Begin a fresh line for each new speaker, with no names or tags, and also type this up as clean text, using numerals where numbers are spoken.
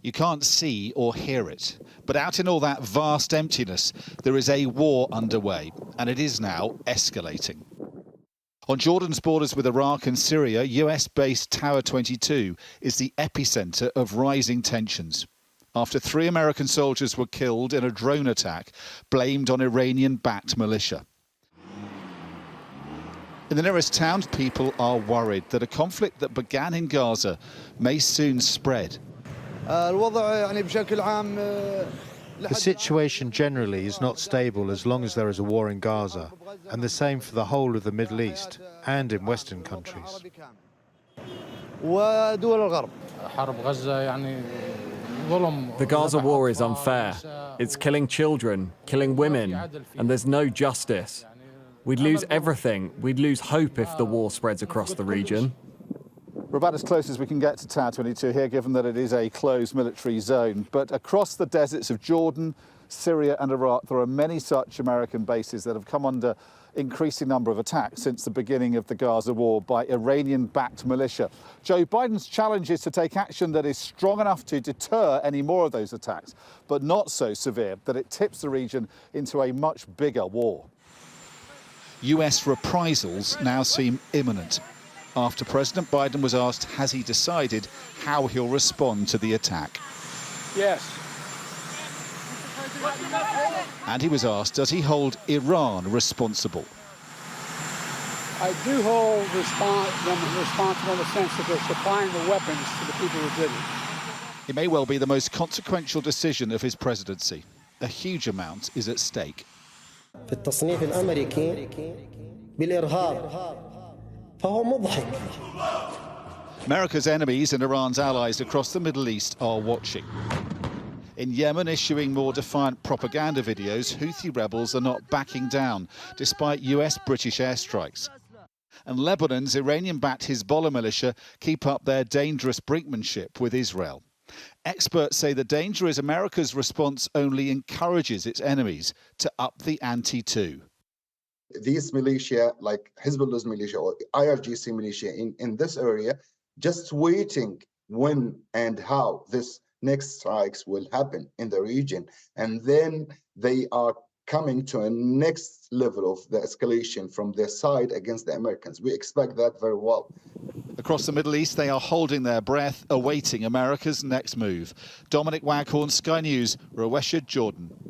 You can't see or hear it, but out in all that vast emptiness, there is a war underway, and it is now escalating. On Jordan's borders with Iraq and Syria, US-based Tower 22 is the epicentre of rising tensions, after 3 American soldiers were killed in a drone attack blamed on Iranian-backed militia. In the nearest town, people are worried that a conflict that began in Gaza may soon spread.
The situation generally is not stable as long as there is a war in Gaza, and the same for the whole of the Middle East and in Western countries.
The Gaza war is unfair. It's killing children, killing women, and there's no justice. We'd lose everything. We'd lose hope if the war spreads across the region.
We're about as close as we can get to Tower 22 here, given that it is a closed military zone. But across the deserts of Jordan, Syria and Iraq, there are many such American bases that have come under increasing number of attacks since the beginning of the Gaza war by Iranian-backed militia. Joe Biden's challenge is to take action that is strong enough to deter any more of those attacks, but not so severe that it tips the region into a much bigger war. US reprisals now seem imminent, after President Biden was asked, has he decided how he'll respond to the attack?
Yes.
And he was asked, does he hold Iran responsible?
I do hold them responsible in the sense that they're supplying the weapons to the people who did it.
It may well be the most consequential decision of his presidency. A huge amount is at stake.
في التصنيف الأمريكي بالإرهاب فهو مضحك.
America's enemies and Iran's allies across the Middle East are watching. In Yemen, issuing more defiant propaganda videos, Houthi rebels are not backing down, despite US-British airstrikes. And Lebanon's Iranian-backed Hezbollah militia keep up their dangerous brinkmanship with Israel. Experts say the danger is America's response only encourages its enemies to up the ante too.
These militia, like Hezbollah's militia or IRGC militia in this area, just waiting when and how this next strikes will happen in the region. And then they are coming to a next level of the escalation from their side against the Americans. We expect that very well.
Across the Middle East, they are holding their breath, awaiting America's next move. Dominic Waghorn, Sky News, Ruwaished, Jordan.